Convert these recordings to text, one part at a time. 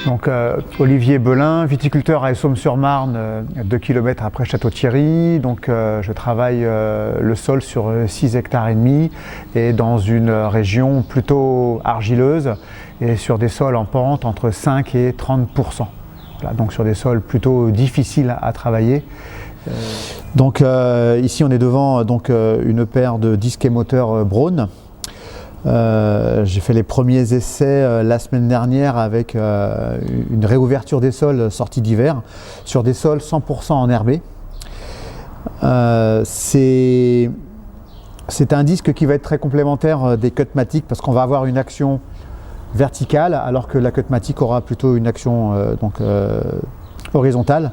Donc Olivier Belin, viticulteur à Essômes-sur-Marne, 2 km après Château-Thierry. Donc je travaille le sol sur 6 hectares et demi et dans une région plutôt argileuse et sur des sols en pente entre 5 et 30%. Voilà, donc sur des sols plutôt difficiles à travailler. Donc ici on est devant une paire de disques émoteurs Braun. J'ai fait les premiers essais la semaine dernière avec une réouverture des sols sortie d'hiver sur des sols 100% enherbés. C'est un disque qui va être très complémentaire des Cutmatic parce qu'on va avoir une action verticale alors que la Cutmatic aura plutôt une action horizontale.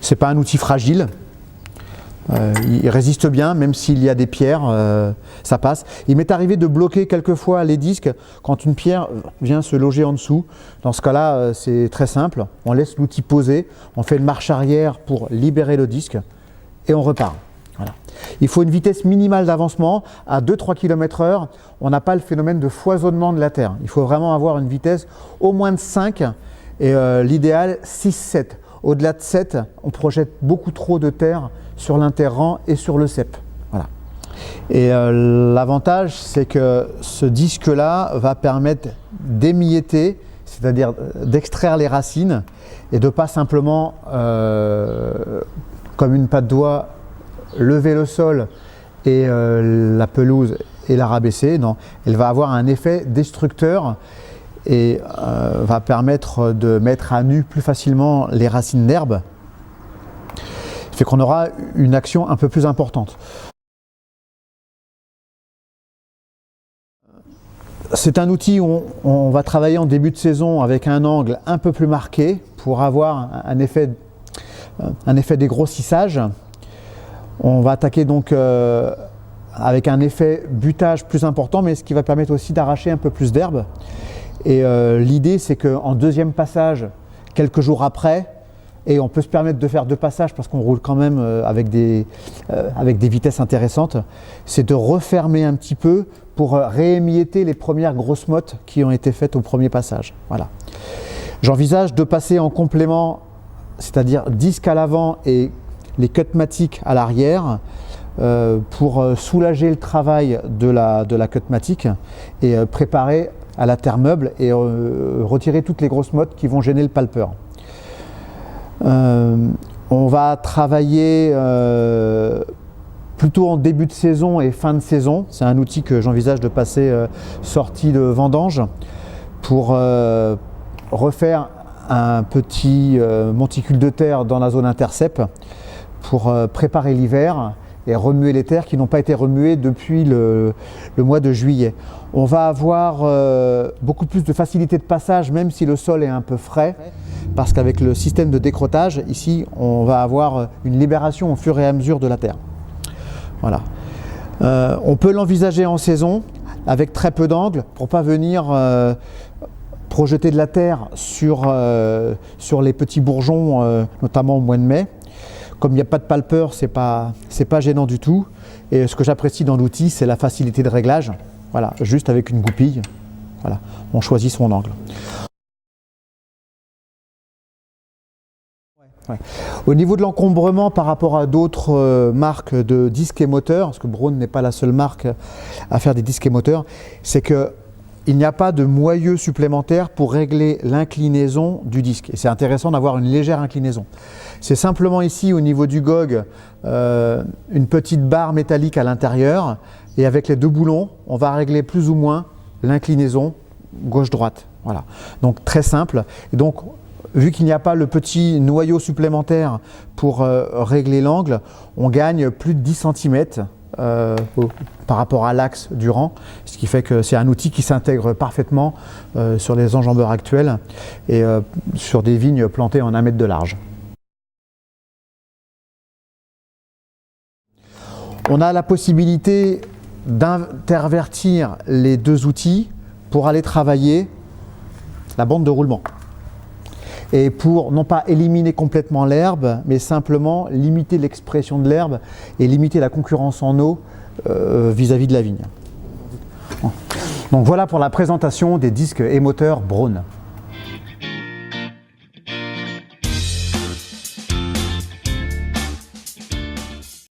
C'est pas un outil fragile. Il résiste bien, même s'il y a des pierres, ça passe. Il m'est arrivé de bloquer quelquefois les disques quand une pierre vient se loger en dessous. Dans ce cas-là, c'est très simple. On laisse l'outil poser, on fait une marche arrière pour libérer le disque et on repart. Voilà. Il faut une vitesse minimale d'avancement. À 2-3 km/h, on n'a pas le phénomène de foisonnement de la terre. Il faut vraiment avoir une vitesse au moins de 5 et l'idéal 6-7. Au-delà de 7, on projette beaucoup trop de terre sur l'interrang et sur le cep. Voilà. Et l'avantage, c'est que ce disque-là va permettre d'émietter, c'est-à-dire d'extraire les racines et de pas simplement, comme une patte doigt, lever le sol et la pelouse et la rabaisser. Non, elle va avoir un effet destructeur et va permettre de mettre à nu plus facilement les racines d'herbe. Fait qu'on aura une action un peu plus importante. C'est un outil où on va travailler en début de saison avec un angle un peu plus marqué pour avoir un effet dégrossissage. On va attaquer donc avec un effet butage plus important, mais ce qui va permettre aussi d'arracher un peu plus d'herbe. Et l'idée, c'est qu'en deuxième passage, quelques jours après, et on peut se permettre de faire 2 passages parce qu'on roule quand même avec des vitesses intéressantes, c'est de refermer un petit peu pour réémietter les premières grosses mottes qui ont été faites au premier passage. Voilà. J'envisage de passer en complément, c'est-à-dire disque à l'avant et les Cutmatic à l'arrière pour soulager le travail de la Cutmatic et préparer à la terre meuble et retirer toutes les grosses mottes qui vont gêner le palpeur. On va travailler plutôt en début de saison et fin de saison. C'est un outil que j'envisage de passer sortie de vendange pour refaire un petit monticule de terre dans la zone intercept pour préparer l'hiver et remuer les terres qui n'ont pas été remuées depuis le mois de juillet. On va avoir beaucoup plus de facilité de passage même si le sol est un peu frais parce qu'avec le système de décrottage, ici, on va avoir une libération au fur et à mesure de la terre. Voilà. On peut l'envisager en saison avec très peu d'angle pour ne pas venir projeter de la terre sur les petits bourgeons, notamment au mois de mai. Comme il n'y a pas de palpeur, c'est pas gênant du tout. Et ce que j'apprécie dans l'outil, c'est la facilité de réglage. Voilà, juste avec une goupille, voilà, on choisit son angle. Ouais. Au niveau de l'encombrement par rapport à d'autres marques de disques émoteurs, parce que Braun n'est pas la seule marque à faire des disques émoteurs, c'est qu'il n'y a pas de moyeu supplémentaire pour régler l'inclinaison du disque. Et c'est intéressant d'avoir une légère inclinaison. C'est simplement ici au niveau du gog une petite barre métallique à l'intérieur et avec les 2 boulons, on va régler plus ou moins l'inclinaison gauche-droite. Voilà. Donc très simple. Et donc, vu qu'il n'y a pas le petit noyau supplémentaire pour régler l'angle, on gagne plus de 10 cm par rapport à l'axe du rang, ce qui fait que c'est un outil qui s'intègre parfaitement sur les enjambeurs actuels et sur des vignes plantées en 1 mètre de large. On a la possibilité d'intervertir les 2 outils pour aller travailler la bande de roulement. Et pour non pas éliminer complètement l'herbe, mais simplement limiter l'expression de l'herbe et limiter la concurrence en eau vis-à-vis de la vigne. Donc voilà pour la présentation des disques émoteurs Braun.